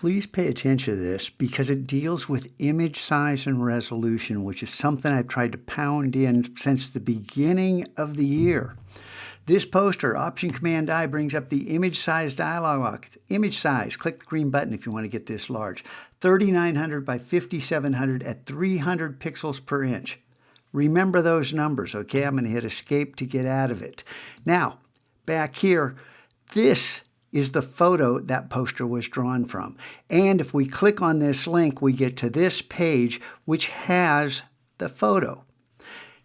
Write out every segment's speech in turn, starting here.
Please pay attention to this because it deals with image size and resolution, which is something I've tried to pound in since the beginning of the year. This poster, Option-Command-I, brings up the image size dialog box. Image size, click the green button if you want to get this large. 3900 by 5700 at 300 pixels per inch. Remember those numbers, okay? I'm going to hit escape to get out of it. Now, back here, this is the photo that poster was drawn from. And if we click on this link, we get to this page, which has the photo.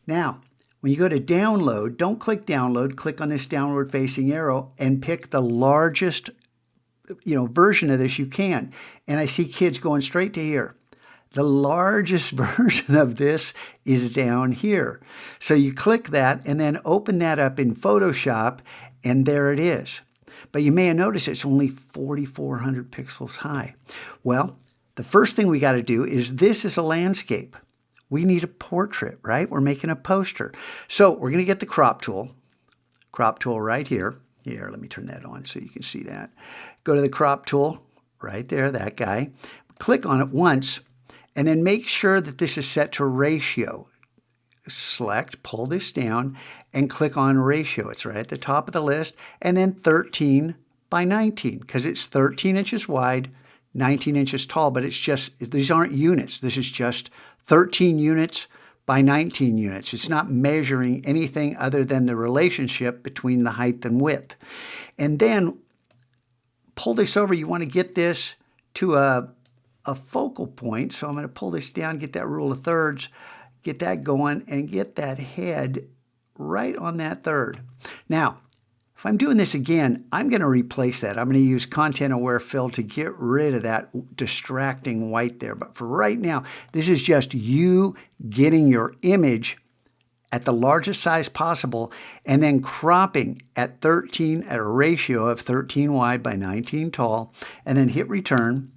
Now, when you go to download, don't click download, click on this downward facing arrow and pick the largest version of this you can. And I see kids going straight to here. The largest version of this is down here. So you click that and then open that up in Photoshop, and there it is. But you may have noticed it's only 4,400 pixels high. Well, the first thing we got to do is this is a landscape. We need a portrait, right? We're making a poster. So we're going to get the crop tool right here. Here, let me turn that on so you can see that. Go to the crop tool right there, that guy. Click on it once, and then make sure that this is set to ratio. Select, pull this down, and click on ratio. It's right at the top of the list, and then 13 by 19, because it's 13 inches wide, 19 inches tall, but it's just, these aren't units. This is just 13 units by 19 units. It's not measuring anything other than the relationship between the height and width. And then pull this over. You want to get this to a focal point. So I'm going to pull this down, get that rule of thirds, get that going, and get that head right on that third. Now, if I'm doing this again, I'm going to replace that. I'm going to use Content Aware Fill to get rid of that distracting white there. But for right now, this is just you getting your image at the largest size possible and then cropping at 13 at a ratio of 13 wide by 19 tall, and then hit return,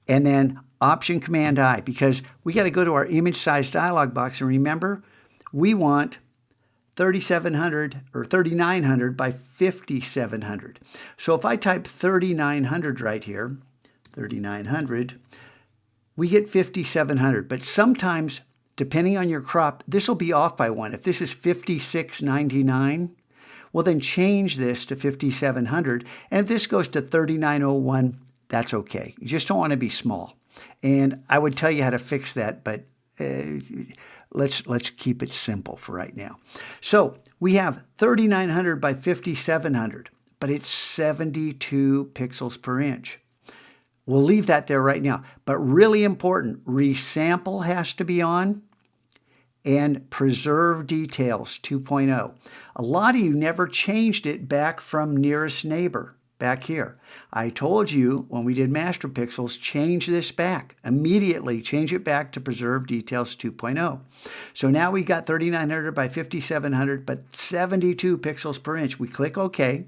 and then Option-Command-I, because we got to go to our image size dialog box, and remember, we want 3700 or 3900 by 5700. So if I type 3900 right here, 3900, we get 5700. But sometimes, depending on your crop, this will be off by one. If this is 5699, well then change this to 5700. And if this goes to 3901, that's okay. You just don't want to be small. And I would tell you how to fix that, but let's keep it simple for right now. So we have 3900 by 5700, but it's 72 pixels per inch. We'll leave that there right now. But really important, resample has to be on, and preserve details 2.0. A lot of you never changed it back from nearest neighbor. Back here. I told you when we did Master Pixels, change this back. Immediately change it back to Preserve Details 2.0. So now we got 3900 by 5700, but 72 pixels per inch. We click OK,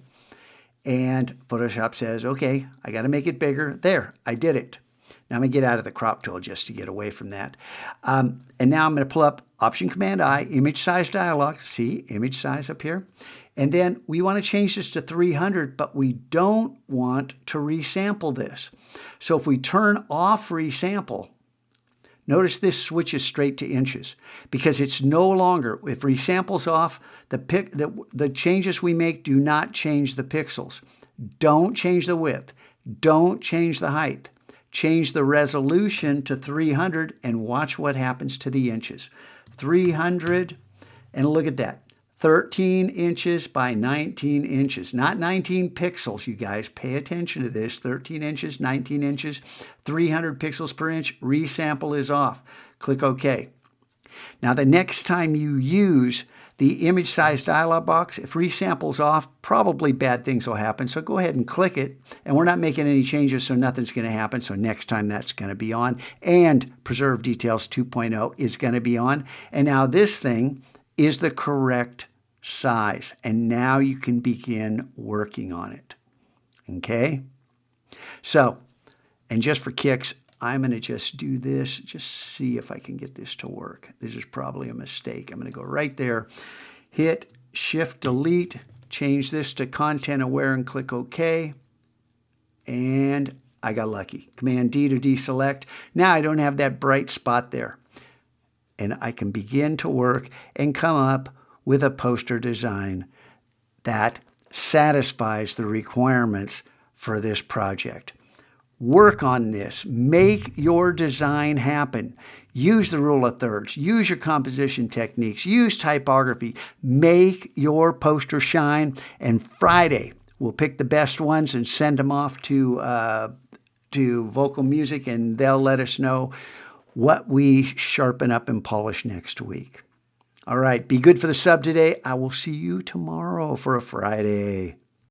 and Photoshop says, okay, I got to make it bigger. There, I did it. Now I'm going to get out of the crop tool just to get away from that. And now I'm going to pull up Option-Command-I, Image Size Dialog. See, image size up here. And then we want to change this to 300, but we don't want to resample this. So if we turn off resample, notice this switches straight to inches because it's no longer, if resample's off, the changes we make do not change the pixels. Don't change the width. Don't change the height. Change the resolution to 300 and watch what happens to the inches. 300, and look at that. 13 inches by 19 inches, not 19 pixels, you guys. Pay attention to this. 13 inches, 19 inches, 300 pixels per inch. Resample is off. Click OK. Now, the next time you use the image size dialog box, if resample's off, probably bad things will happen. So go ahead and click it. And we're not making any changes, so nothing's going to happen. So next time that's going to be on. And Preserve Details 2.0 is going to be on. And now this thing is the correct size. And now you can begin working on it. Okay? So, and just for kicks, I'm going to just do this, just see if I can get this to work. This is probably a mistake. I'm going to go right there, hit Shift Delete, change this to Content Aware and click OK. And I got lucky. Command D to deselect. Now I don't have that bright spot there. And I can begin to work and come up with a poster design that satisfies the requirements for this project. Work on this. Make your design happen. Use the rule of thirds. Use your composition techniques. Use typography. Make your poster shine. And Friday, we'll pick the best ones and send them off to Vocal Music, and they'll let us know what we sharpen up and polish next week. All right, be good for the sub today. I will see you tomorrow for a Friday.